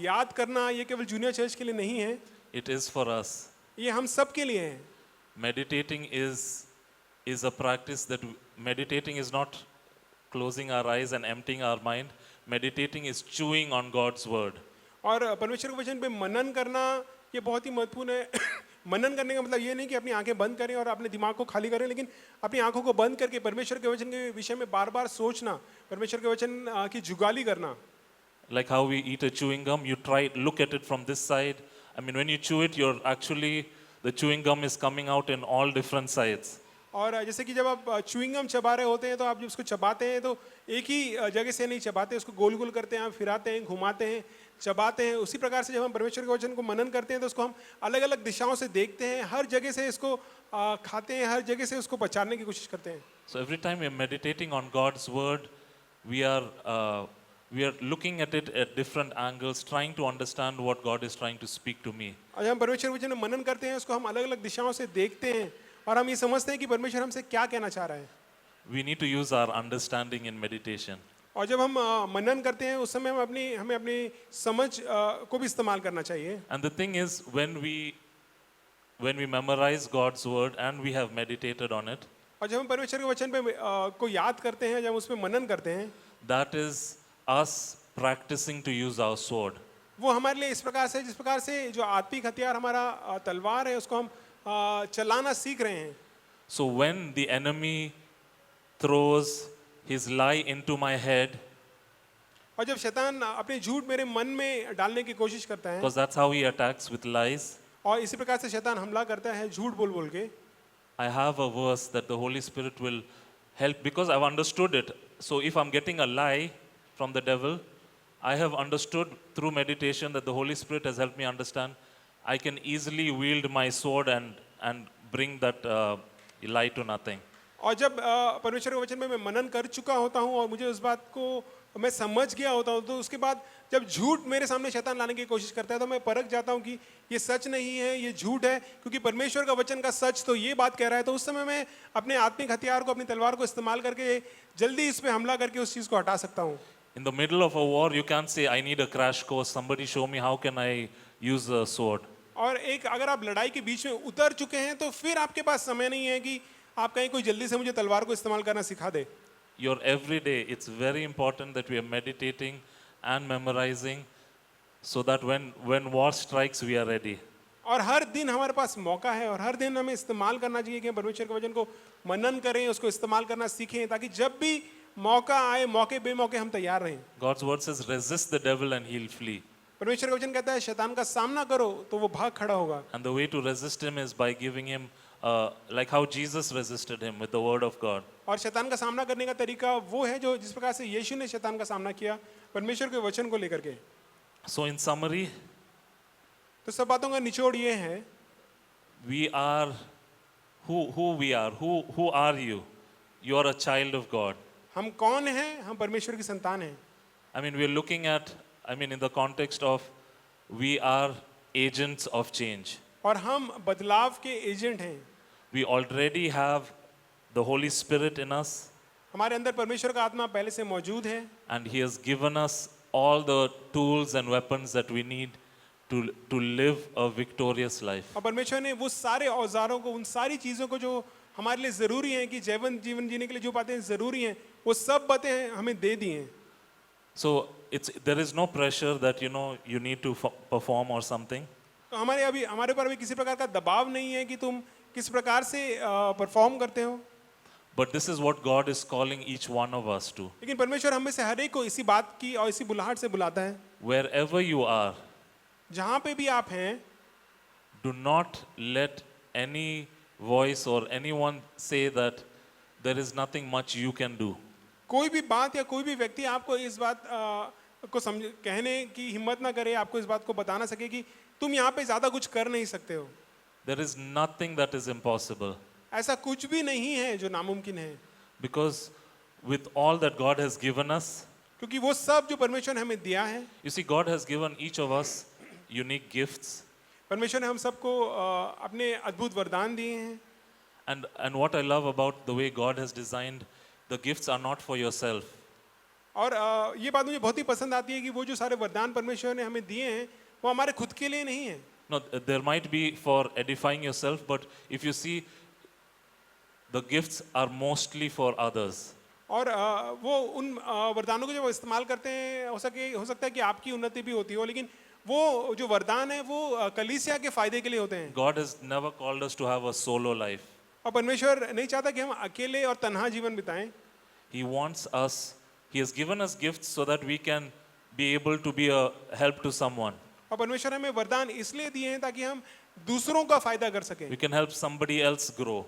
याद करना ये केवल जूनियर चर्च के लिए नहीं है, it is for us. ये हम सब के लिए है। Meditating is a practice that meditating is not closing our eyes and emptying our mind. Meditating is chewing on God's word. और परमेश्वर के वचन पे मनन करना ये बहुत ही महत्वपूर्ण है। मनन करने का मतलब ये नहीं कि अपनी आंखें बंद करें और अपने दिमाग को खाली करें, लेकिन अपनी आंखों को बंद करके परमेश्वर के वचन के विषय में बार बार सोचना, परमेश्वर के वचन की जुगाली करना। Like how we eat a chewing gum, you try look at it from this side. I mean, when you chew it, you're actually the chewing gum is coming out in all different sides. और जैसे कि जब आप च्युइंग गम चबा रहे होते हैं तो आप जब उसको चबाते हैं तो एक ही जगह से नहीं चबाते, उसको गोल गोल करते हैं, फिराते हैं, घुमाते हैं, चबाते हैं। उसी प्रकार से जब हम परमेश्वर के वचन को मनन करते हैं तो उसको हम अलग अलग दिशाओं से देखते हैं, हर जगह से इसको खाते हैं, हर जगह से उसको पहचानने की कोशिश करते हैं। So every time we're meditating on God's word, we are looking at it at different angles, trying to understand what God is trying to speak to me. और जब हम परमेश्वर के वचन में मनन करते हैं उसको हम अलग अलग दिशाओं से देखते हैं और हम ये समझते हैं कि परमेश्वर हमसे क्या कहना चाह रहा है। We need to use our understanding in meditation. और जब हम मनन करते हैं उस समय हमें अपनी समझ को भी इस्तेमाल करना चाहिए। And the thing is, when we memorize God's word and we have meditated on it, और जब हम परमेश्वर के वचन पे को याद करते हैं, जब उस पे मनन करते हैं, that is us practicing to use our sword. वो हमारे लिए इस प्रकार से जिस प्रकार से जो आत्मिक हथियार हमारा तलवार है उसको हम चलाना सीख रहे हैं। So when the enemy throws his lie into my head, और जब शैतान अपने झूठ मेरे मन में डालने की कोशिश करता है, because that's how he attacks with lies, और इसी प्रकार से शैतान हमला करता है झूठ बोल बोल के, I have a verse that the Holy Spirit will help because I've understood it. So if I'm getting a lie from the devil, I have understood through meditation that the Holy Spirit has helped me understand. I can easily wield my sword and bring that lie to nothing. और जब परमेश्वर के वचन में मैं मनन कर चुका होता हूँ और मुझे उस बात को मैं समझ गया होता हूँ, तो उसके बाद जब झूठ मेरे सामने शैतान लाने की कोशिश करता है तो मैं परख जाता हूँ कि ये सच नहीं है, ये झूठ है, क्योंकि परमेश्वर का वचन का सच तो ये बात कह रहा है। तो उस समय मैं अपने आत्मिक हथियार को, अपनी तलवार को इस्तेमाल करके जल्दी इस पे हमला करके उस चीज़ को हटा सकता हूँ। In the middle of a war, you can't say, I need a crash course. Somebody show me how can I use a sword. और एक अगर आप लड़ाई के बीच में उतर चुके हैं तो फिर आपके पास समय नहीं है कि आप कहीं कोई जल्दी से मुझे तलवार को इस्तेमाल करना सिखा दे। Your everyday, it's very important that we are meditating and memorizing so that when war strikes, we are ready. और हर दिन हमारे पास मौका है और हर दिन हमें इस्तेमाल करना चाहिए कि हम परमेश्वर के वचन को मनन करें, उसको इस्तेमाल करना सीखें, ताकि जब भी मौका आए, मौके बेमौके हम तैयार रहें। God's word says, resist the devil and he'll flee. परमेश्वर का वचन कहता है शैतान का सामना करो तो वो भाग खड़ा होगा। And the way to resist him is by giving him, like how Jesus resisted him with the word of God. और शैतान का सामना करने का तरीका वो है जो जिस प्रकार से यीशु ने शैतान का सामना किया परमेश्वर के वचन को लेकर के। So in summary, तो सब बातों का निचोड़ ये है, we are who we are. Who are you? You are a child of God. हम कौन हैं? हम परमेश्वर की संतान हैं। I mean, we're looking at, in the context of we are agents of change. और हम बदलाव के एजेंट हैं। We already have the Holy Spirit in us, हमारे अंदर परमेश्वर का आत्मा पहले से मौजूद है and He has given us all the tools and weapons that we need to live a victorious life. और परमेश्वर ने वो सारे औजारों को, उन सारी चीज़ों को जो हमारे लिए ज़रूरी हैं कि जीवन जीने के लिए जो बातें ज़रूरी हैं, वो सब बातें हमें दे दी हैं। So there is no pressure that you need to perform or something. तो हमारे ऊपर अभी किसी प्रकार का दबाव नहीं है कि तुम किस प्रकार से परफॉर्म करते हो। But this is what God is calling each one of us to. लेकिन परमेश्वर हम में से हर एक को इसी बात की और इसी बुलाहट से बुलाता है, Wherever you are, जहाँ पे भी आप हैं, Do not let any voice or anyone say that there is nothing much you can do. कोई भी बात या कोई भी व्यक्ति आपको इस बात को समझ कहने की हिम्मत ना करे, आपको इस बात को बता ना सके कि तुम यहाँ पे ज्यादा कुछ कर नहीं सकते हो। There is nothing that is impossible. ऐसा कुछ भी नहीं है जो नामुमकिन है, Because with all that God has given us, क्योंकि वो सब जो परमेश्वर ने हमें दिया है, you see, God has given each of us unique gifts. परमेश्वर ने हम सबको अपने अद्भुत वरदान दिए हैं। And what I love about the way God has designed, the gifts are not for yourself. और ये बात मुझे बहुत ही पसंद आती है कि वो जो सारे वरदान परमेश्वर ने हमें दिए हैं वो हमारे खुद के लिए नहीं है। No, there might be for edifying yourself, but if you see, the gifts are mostly for others. और वो उन वरदानों को जब इस्तेमाल करते हैं हो सकता है कि आपकी उन्नति भी होती हो, लेकिन वो जो वरदान है वो कलीसिया के फायदे के लिए होते हैं। God has never called us to have a solo life. और परमेश्वर नहीं चाहता कि हम अकेले और तन्हा जीवन बिताएं। He wants us, He has given us gifts so that we can be able to be a help to someone. और परमेश्वर हमें वरदान इसलिए दिए हैं ताकि हम दूसरों का फायदा कर सकें We can help somebody else grow.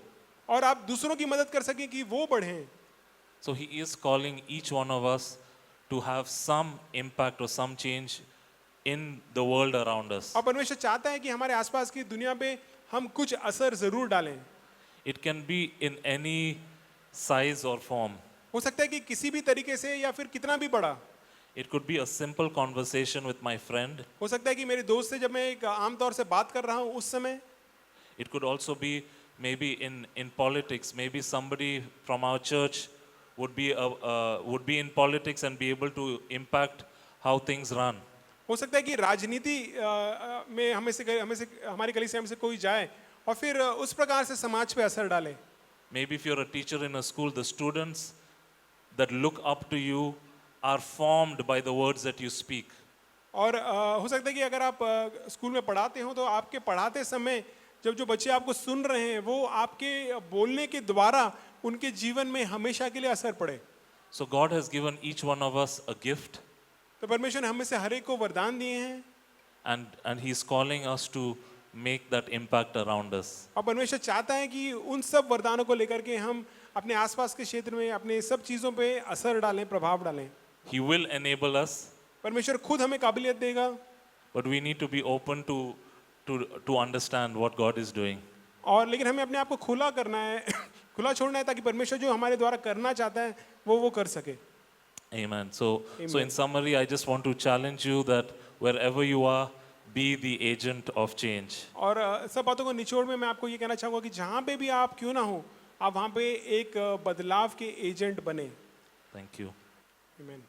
और आप दूसरों की मदद कर सकें कि वो बढ़ें। So He is calling each one of us to have some impact or some change in the world around us. और परमेश्वर चाहता है कि हमारे आसपास की दुनिया पे हम कुछ असर जरूर डालें। It can be in any size or form. हो सकता है कि किसी भी तरीके से या फिर कितना भी बड़ा। It could be a simple conversation with my friend. हो सकता है कि मेरे दोस्त से जब मैं एक आम तौर से बात कर रहा हूँ उस समय। It could also be maybe in politics. Maybe somebody from our church would be in politics and be able to impact how things run. हो सकता है कि राजनीति में हमें से हमारी कलीसिया में से कोई जाए और फिर उस प्रकार से समाज पे असर डाले। Maybe if you're a teacher in a school, the students that look up to you are formed by the words that you speak. और हो सकता है कि अगर आप स्कूल में पढ़ाते हो तो आपके पढ़ाते समय जब जो बच्चे आपको सुन रहे हैं वो आपके बोलने के द्वारा उनके जीवन में हमेशा के लिए असर पड़े। So God has given each one of us a gift, तो परमेश्वर ने हमें से हर एक को वरदान दिए हैं and He's calling us to make that impact around us. और परमेश्वर चाहता है कि उन सब वरदानों को लेकर के हम अपने आसपास के क्षेत्र में अपने सब चीज़ों पे असर डालें, प्रभाव डालें। He will enable us, परमेश्वर खुद हमें काबिलियत देगा, but we need to be open to understand what God is doing. और लेकिन हमें अपने आप को खुला करना है खुला छोड़ना है ताकि परमेश्वर जो हमारे द्वारा करना चाहता है वो कर सके। Amen. So in summary, I just want to challenge you that wherever you are, be the agent of change. और सब बातों को निचोड़ में मैं आपको ये कहना चाहूँगा कि जहाँ पे भी आप क्यों ना हो, आप वहाँ पे एक बदलाव के एजेंट बने। Thank you. आमीन।